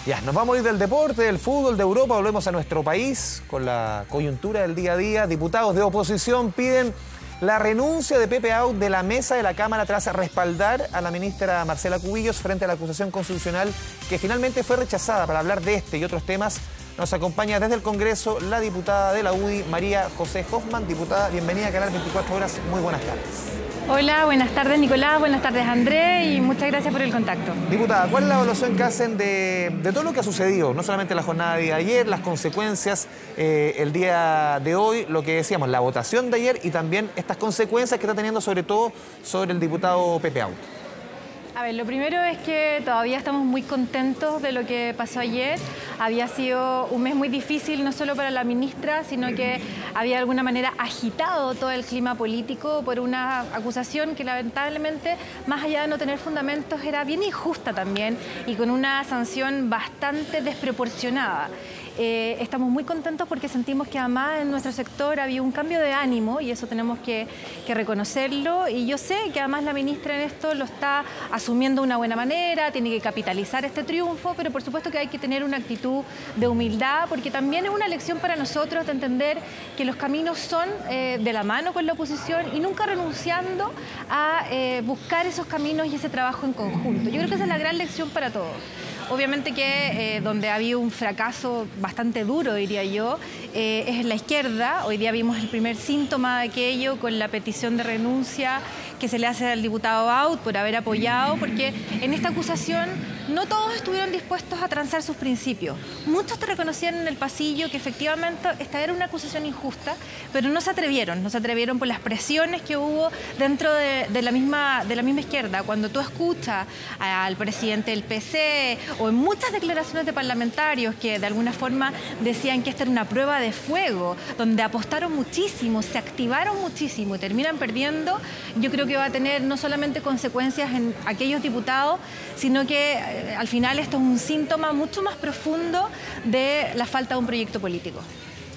Ya, nos vamos a ir del deporte, del fútbol, de Europa, volvemos a nuestro país con la coyuntura del día a día. Diputados de oposición piden la renuncia de Pepe Out de la mesa de la Cámara tras respaldar a la ministra Marcela Cubillos frente a la acusación constitucional que finalmente fue rechazada. Para hablar de este y otros temas nos acompaña desde el Congreso la diputada de la UDI, María José Hoffman. Diputada, bienvenida a Canal 24 Horas, muy buenas tardes. Hola, buenas tardes Nicolás, buenas tardes Andrés y muchas gracias por el contacto. Diputada, ¿cuál es la evaluación que hacen de todo lo que ha sucedido? No solamente la jornada de ayer, las consecuencias el día de hoy, lo que decíamos, la votación de ayer y también estas consecuencias que está teniendo sobre todo sobre el diputado Pepe Out. A ver, lo primero es que todavía estamos muy contentos de lo que pasó ayer. Había sido un mes muy difícil, no solo para la ministra, sino que había de alguna manera agitado todo el clima político por una acusación que lamentablemente, más allá de no tener fundamentos, era bien injusta también y con una sanción bastante desproporcionada. Estamos muy contentos porque sentimos que además en nuestro sector había un cambio de ánimo y eso tenemos que reconocerlo, y yo sé que además la ministra en esto lo está asumiendo de una buena manera, tiene que capitalizar este triunfo, pero por supuesto que hay que tener una actitud de humildad porque también es una lección para nosotros de entender que los caminos son de la mano con la oposición y nunca renunciando a buscar esos caminos y ese trabajo en conjunto. Yo creo que esa es la gran lección para todos. Obviamente que donde ha habido un fracaso bastante duro, diría yo, es en la izquierda. Hoy día vimos el primer síntoma de aquello con la petición de renuncia que se le hace al diputado Out por haber apoyado, porque en esta acusación no todos estuvieron dispuestos a transar sus principios. Muchos te reconocían en el pasillo que efectivamente esta era una acusación injusta, pero no se atrevieron por las presiones que hubo dentro de la misma izquierda. Cuando tú escuchas al presidente del PC o en muchas declaraciones de parlamentarios que de alguna forma decían que esta era una prueba de fuego, donde apostaron muchísimo, se activaron muchísimo y terminan perdiendo, yo creo que va a tener no solamente consecuencias en aquellos diputados, sino que al final esto es un síntoma mucho más profundo de la falta de un proyecto político.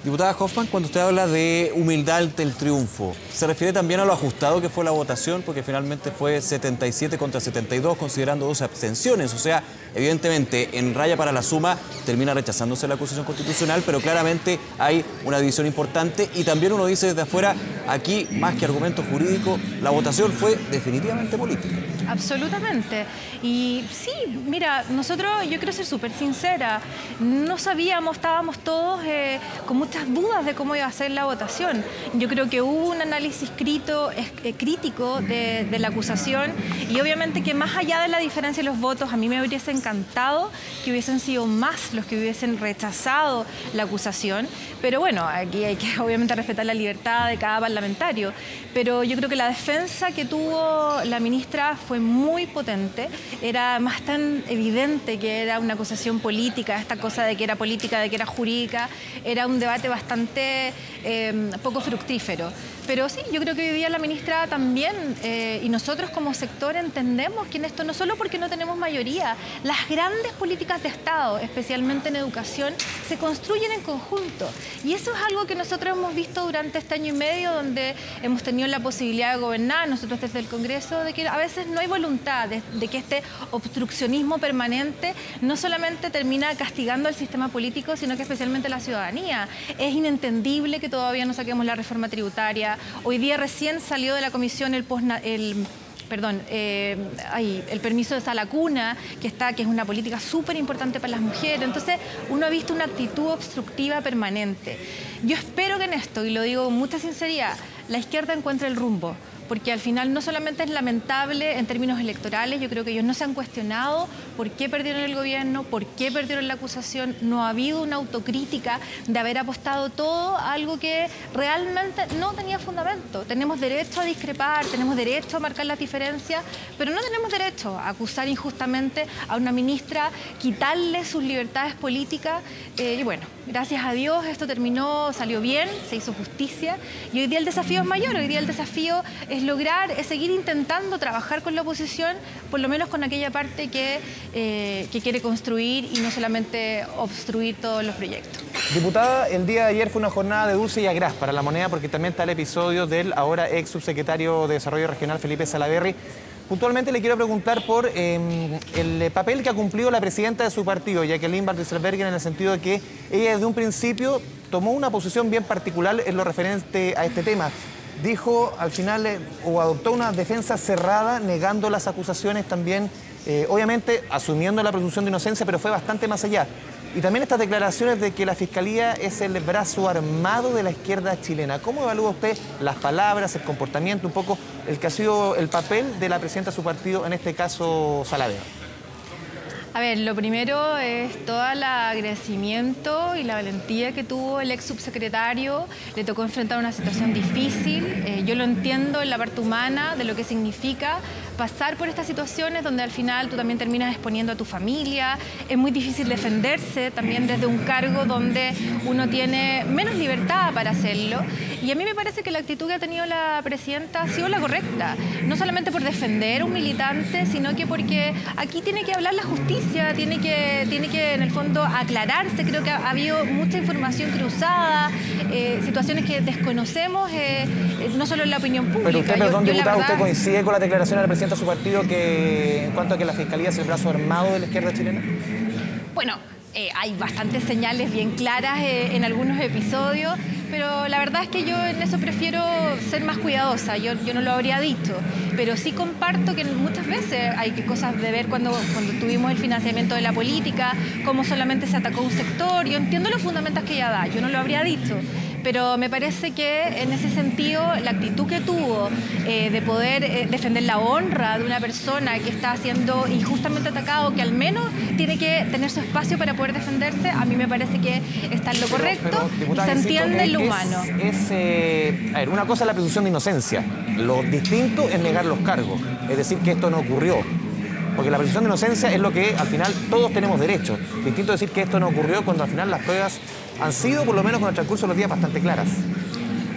Diputada Hoffman, cuando usted habla de humildad ante el triunfo, ¿se refiere también a lo ajustado que fue la votación? Porque finalmente fue 77 contra 72, considerando 12 abstenciones. O sea, evidentemente, en raya para la suma, termina rechazándose la acusación constitucional, pero claramente hay una división importante. Y también uno dice desde afuera, aquí, más que argumento jurídico, la votación fue definitivamente política. Absolutamente. Y sí, mira, nosotros, yo quiero ser súper sincera, no sabíamos, estábamos todos con muchas dudas de cómo iba a ser la votación. Yo creo que hubo un análisis crítico de la acusación y obviamente que más allá de la diferencia de los votos, a mí me hubiese encantado que hubiesen sido más los que hubiesen rechazado la acusación, pero bueno, aquí hay que obviamente respetar la libertad de cada parlamentario, pero yo creo que la defensa que tuvo la ministra fue muy potente, era más tan evidente que era una acusación política, esta cosa de que era política, de que era jurídica, era un debate bastante poco fructífero. Pero sí, yo creo que hoy día la ministra también y nosotros como sector entendemos que en esto no solo porque no tenemos mayoría, las grandes políticas de Estado, especialmente en educación, se construyen en conjunto. Y eso es algo que nosotros hemos visto durante este año y medio, donde hemos tenido la posibilidad de gobernar, nosotros desde el Congreso, de que a veces no hay voluntad, de que este obstruccionismo permanente no solamente termina castigando al sistema político, sino que especialmente a la ciudadanía. Es inentendible que todavía no saquemos la reforma tributaria. Hoy día recién salió de la comisión el permiso de salacuna, que es una política súper importante para las mujeres. Entonces, uno ha visto una actitud obstructiva permanente. Yo espero que en esto, y lo digo con mucha sinceridad, la izquierda encuentre el rumbo, porque al final no solamente es lamentable en términos electorales, yo creo que ellos no se han cuestionado por qué perdieron el gobierno, por qué perdieron la acusación, no ha habido una autocrítica de haber apostado todo a algo que realmente no tenía fundamento. Tenemos derecho a discrepar, tenemos derecho a marcar las diferencias, pero no tenemos derecho a acusar injustamente a una ministra, quitarle sus libertades políticas, y bueno, gracias a Dios esto terminó, salió bien, se hizo justicia, y hoy día el desafío es mayor, hoy día el desafío es seguir intentando trabajar con la oposición, por lo menos con aquella parte que quiere construir y no solamente obstruir todos los proyectos. Diputada, el día de ayer fue una jornada de dulce y agraz para la moneda porque también está el episodio del ahora ex subsecretario de Desarrollo Regional, Felipe Salaverry. puntualmente le quiero preguntar por el papel que ha cumplido la presidenta de su partido, Jacqueline Van Rysselberghe, en el sentido de que ella desde un principio tomó una posición bien particular en lo referente a este tema. Dijo al final, o adoptó una defensa cerrada, negando las acusaciones también, obviamente asumiendo la presunción de inocencia, pero fue bastante más allá. Y también estas declaraciones de que la Fiscalía es el brazo armado de la izquierda chilena. ¿Cómo evalúa usted las palabras, el comportamiento, un poco el que ha sido el papel de la presidenta de su partido, en este caso Saavedra? A ver, lo primero es todo el agradecimiento y la valentía que tuvo el ex subsecretario. Le tocó enfrentar una situación difícil. Yo lo entiendo en la parte humana de lo que significa pasar por estas situaciones donde al final tú también terminas exponiendo a tu familia. Es muy difícil defenderse también desde un cargo donde uno tiene menos libertad para hacerlo. Y a mí me parece que la actitud que ha tenido la presidenta ha sido la correcta. No solamente por defender a un militante, sino que porque aquí tiene que hablar la justicia, tiene que en el fondo aclararse. Creo que ha habido mucha información cruzada, situaciones que desconocemos, no solo en la opinión pública. Pero usted, perdón, diputado, ¿usted coincide con la declaración de la presidenta de su partido que en cuanto a que la Fiscalía es el brazo armado de la izquierda chilena? Bueno, hay bastantes señales bien claras en algunos episodios, pero la verdad es que yo en eso prefiero ser más cuidadosa. Yo no lo habría dicho, pero sí comparto que muchas veces hay cosas de ver cuando tuvimos el financiamiento de la política, cómo solamente se atacó un sector. Yo entiendo los fundamentos que ella da, yo no lo habría dicho. Pero me parece que en ese sentido la actitud que tuvo de poder defender la honra de una persona que está siendo injustamente atacado, que al menos tiene que tener su espacio para poder defenderse, a mí me parece que está en lo correcto y se entiende en lo humano. A ver, una cosa es la presunción de inocencia, lo distinto es negar los cargos, es decir, que esto no ocurrió. Porque la presunción de inocencia es lo que al final todos tenemos derecho. Distinto decir que esto no ocurrió cuando al final las pruebas han sido, por lo menos con el transcurso de los días, bastante claras.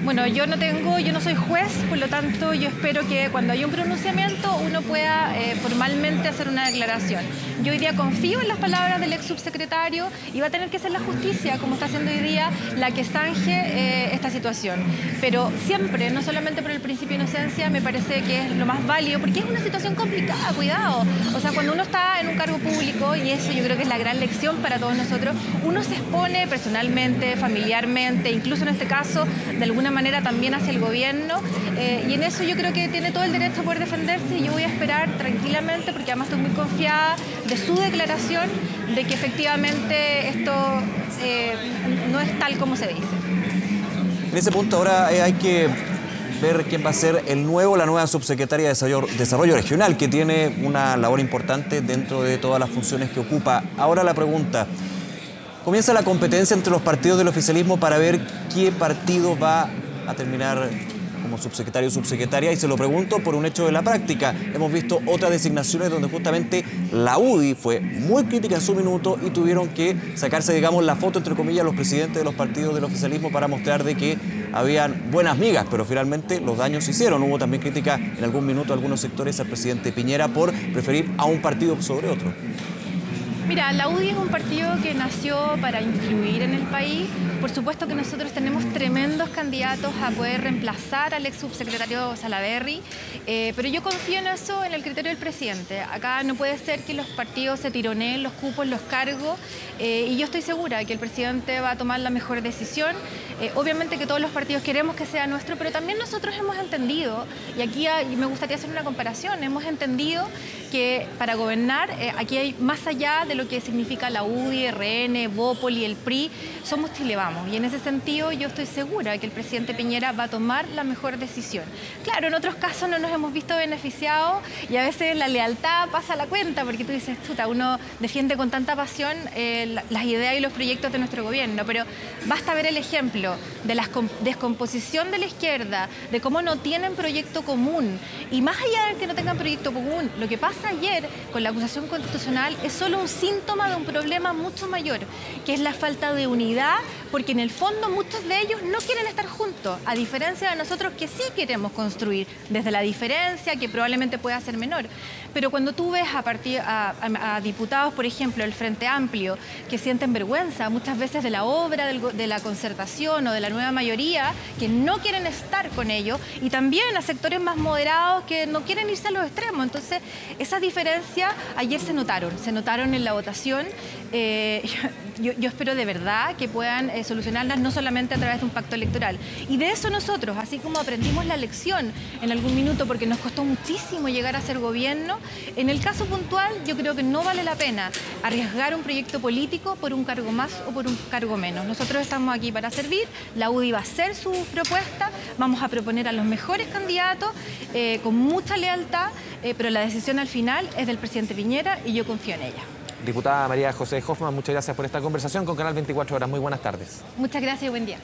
Bueno, yo no soy juez, por lo tanto yo espero que cuando haya un pronunciamiento uno pueda formalmente hacer una declaración. Yo hoy día confío en las palabras del ex subsecretario y va a tener que ser la justicia, como está haciendo hoy día, la que zanje esta situación. Pero siempre, no solamente por el principio de inocencia, me parece que es lo más válido, porque es una situación complicada, cuidado. O sea, cuando uno está en un cargo público, y eso yo creo que es la gran lección para todos nosotros, uno se expone personalmente, familiarmente, incluso en este caso, de alguna manera también hacia el gobierno, y en eso yo creo que tiene todo el derecho a poder defenderse y yo voy a esperar tranquilamente, porque además estoy muy confiada de su declaración de que efectivamente esto no es tal como se dice. En ese punto ahora hay que ver quién va a ser la nueva subsecretaria de Desarrollo Regional, que tiene una labor importante dentro de todas las funciones que ocupa. Ahora la pregunta: comienza la competencia entre los partidos del oficialismo para ver qué partido va a terminar como subsecretario o subsecretaria, y se lo pregunto por un hecho de la práctica. Hemos visto otras designaciones donde justamente la UDI fue muy crítica en su minuto y tuvieron que sacarse, digamos, la foto, entre comillas, los presidentes de los partidos del oficialismo para mostrar de que habían buenas migas, pero finalmente los daños se hicieron. Hubo también crítica en algún minuto a algunos sectores al presidente Piñera por preferir a un partido sobre otro. Mira, la UDI es un partido que nació para influir en el país. Por supuesto que nosotros tenemos tremendos candidatos a poder reemplazar al ex subsecretario Salaverry, pero yo confío en eso, en el criterio del presidente. Acá no puede ser que los partidos se tironeen los cupos, los cargos, y yo estoy segura que el presidente va a tomar la mejor decisión. Obviamente que todos los partidos queremos que sea nuestro, pero también nosotros hemos entendido, y aquí me gustaría hacer una comparación, hemos entendido que para gobernar aquí hay más allá de lo que significa la UDI, RN, Bópoli, el PRI, somos Chile Vamos. Y en ese sentido yo estoy segura que el presidente Piñera va a tomar la mejor decisión. Claro, en otros casos no nos hemos visto beneficiados y a veces la lealtad pasa la cuenta, porque tú dices, chuta, uno defiende con tanta pasión las ideas y los proyectos de nuestro gobierno, pero basta ver el ejemplo de la descomposición de la izquierda, de cómo no tienen proyecto común, y más allá de que no tengan proyecto común, lo que pasa ayer con la acusación constitucional es solo un síntoma síntoma de un problema mucho mayor, que es la falta de unidad, porque en el fondo muchos de ellos no quieren estar juntos, a diferencia de nosotros que sí queremos construir, desde la diferencia, que probablemente pueda ser menor. Pero cuando tú ves a diputados, por ejemplo, del Frente Amplio, que sienten vergüenza muchas veces de la obra de la concertación o de la nueva mayoría, que no quieren estar con ellos, y también a sectores más moderados que no quieren irse a los extremos. Entonces, esas diferencias ayer se notaron en la votación. Yo espero de verdad que puedan solucionarlas no solamente a través de un pacto electoral. Y de eso nosotros, así como aprendimos la lección en algún minuto, porque nos costó muchísimo llegar a ser gobierno, en el caso puntual yo creo que no vale la pena arriesgar un proyecto político por un cargo más o por un cargo menos. Nosotros estamos aquí para servir, la UDI va a hacer su propuesta, vamos a proponer a los mejores candidatos con mucha lealtad, pero la decisión al final es del presidente Piñera y yo confío en ella. Diputada María José Hoffman, muchas gracias por esta conversación con Canal 24 Horas. Muy buenas tardes. Muchas gracias y buen día.